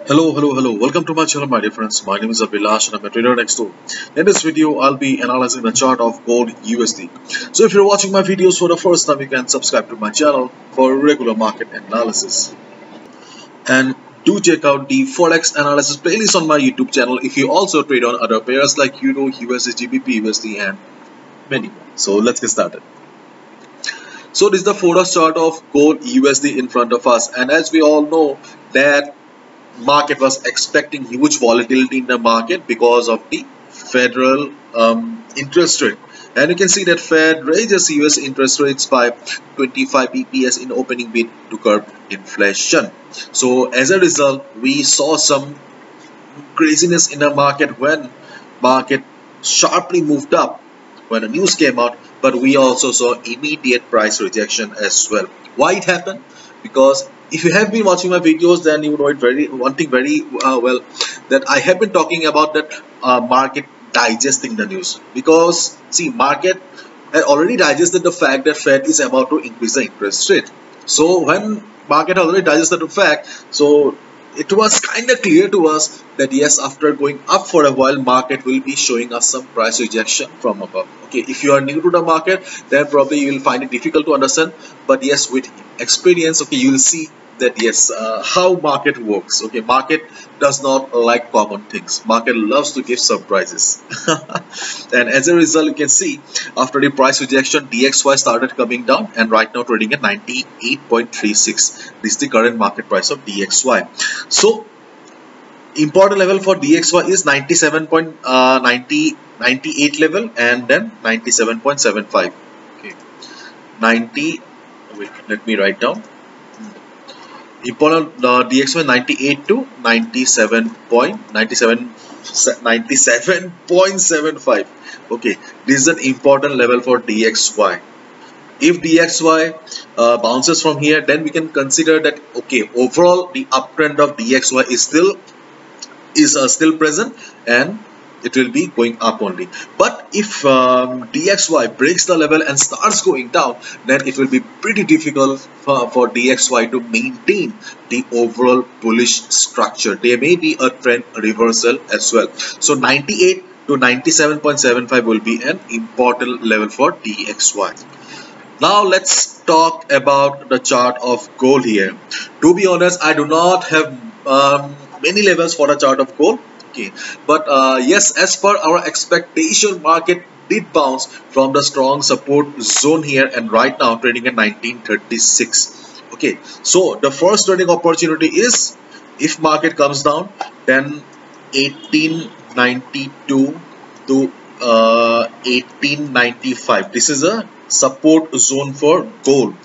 Hello. Welcome to my channel, my dear friends. My name is Abhilash and I'm a trader next door. In this video, I'll be analyzing the chart of gold USD. So if you're watching my videos for the first time, you can subscribe to my channel for regular market analysis. And do check out the Forex analysis playlist on my YouTube channel if you also trade on other pairs like Euro, USD, GBP, USD and many more. So let's get started. So this is the Forex chart of gold USD in front of us, and as we all know that market was expecting huge volatility in the market because of the federal interest rate, and you can see that Fed raises US interest rates by 25 bps in opening bid to curb inflation. So as a result, we saw some craziness in the market when market sharply moved up when the news came out, but we also saw immediate price rejection as well. Why it happened? Because if you have been watching my videos, then you know it one thing very well, that I have been talking about that market digesting the news. Because see, market had already digested the fact that Fed is about to increase the interest rate. So when market already digested the fact, so it was kind of clear to us that yes, after going up for a while, market will be showing us some price rejection from above. Okay, if you are new to the market, then probably you will find it difficult to understand, but yes, with experience, okay, you will see that yes, how market works. Okay, market does not like common things. Market loves to give surprises. And as a result, you can see after the price rejection, DXY started coming down, and right now trading at 98.36. This is the current market price of DXY. So important level for DXY is 97.98 level, and then 97.75. Okay, 90. Wait, let me write down. Important DXY 98 to 97.75. Okay, this is an important level for DXY. If DXY bounces from here, then we can consider that okay, overall the uptrend of DXY is still present, and it will be going up only. But if DXY breaks the level and starts going down, then it will be pretty difficult for DXY to maintain the overall bullish structure. There may be a trend reversal as well. So 98 to 97.75 will be an important level for DXY. Now let's talk about the chart of gold here. To be honest, I do not have many levels for the chart of gold. Okay, but yes, as per our expectation, market did bounce from the strong support zone here, and right now trading at 1936. Okay, so the first trading opportunity is if market comes down, then 1892 to 1895. This is a support zone for gold.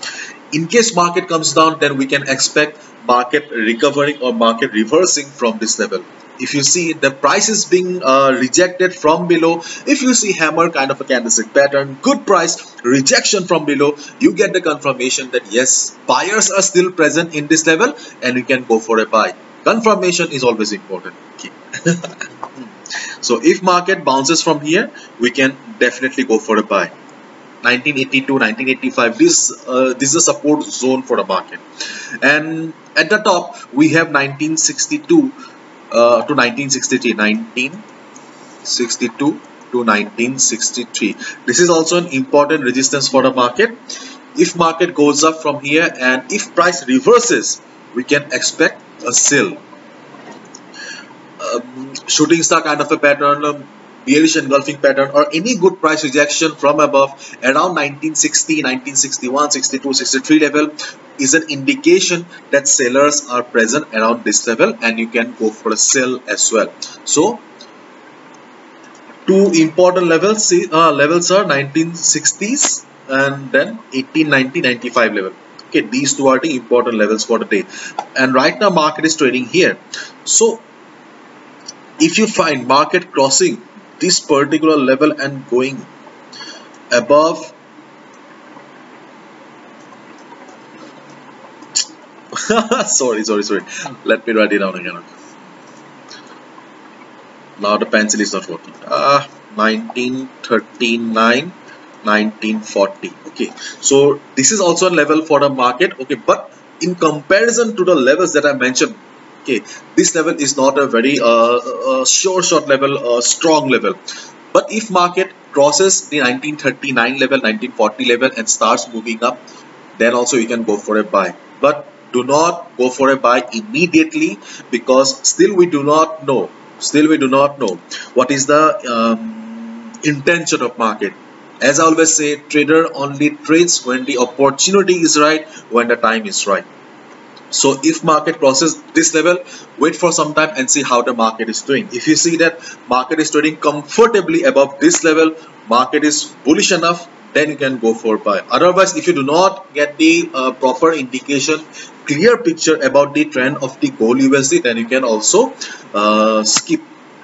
In case market comes down, then we can expect market recovering or market reversing from this level. If you see the price is being rejected from below, if you see hammer kind of a candlestick pattern, good price rejection from below, you get the confirmation that yes, buyers are still present in this level and you can go for a buy. Confirmation is always important. Okay. So if market bounces from here, we can definitely go for a buy. 1982, 1985, this is a support zone for the market. And at the top we have 1962 to 1963. 1962 to 1963. This is also an important resistance for the market. If market goes up from here and if price reverses, we can expect a sell. Shooting star kind of a pattern, bearish engulfing pattern, or any good price rejection from above around 1960, 1961, 62, 63 level is an indication that sellers are present around this level and you can go for a sell as well. So two important levels are 1960s and then 1890, 95 level. Okay, these two are the important levels for the day, and right now market is trading here. So if you find market crossing this particular level and going above sorry, let me write it down again. Now the pencil is not working. 1939, 1940. Okay, so this is also a level for the market. Okay, but in comparison to the levels that I mentioned, Okay, this level is not a very short level, strong level. But if market crosses the 1939 level, 1940 level and starts moving up, then also you can go for a buy. But do not go for a buy immediately, because still we do not know. Still we do not know what is the intention of market. As I always say, trader only trades when the opportunity is right, when the time is right. So if market crosses this level, wait for some time and see how the market is doing. If you see that market is trading comfortably above this level, market is bullish enough, then you can go for buy. Otherwise, if you do not get the proper indication, clear picture about the trend of the gold USD, then you can also skip.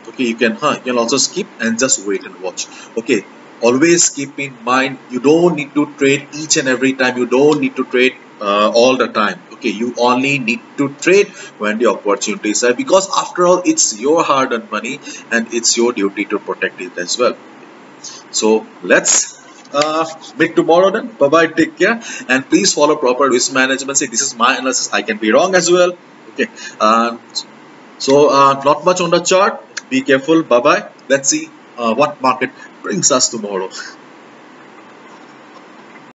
Okay, you can also skip and just wait and watch. Okay, always keep in mind, you don't need to trade each and every time. You don't need to trade all the time. Okay, you only need to trade when the opportunities are, because after all, it's your hard-earned money and it's your duty to protect it as well. So let's meet tomorrow then. Bye bye, take care, and please follow proper risk management. See, this is my analysis, I can be wrong as well. Okay, so not much on the chart. Be careful. Bye bye. Let's see what market brings us tomorrow.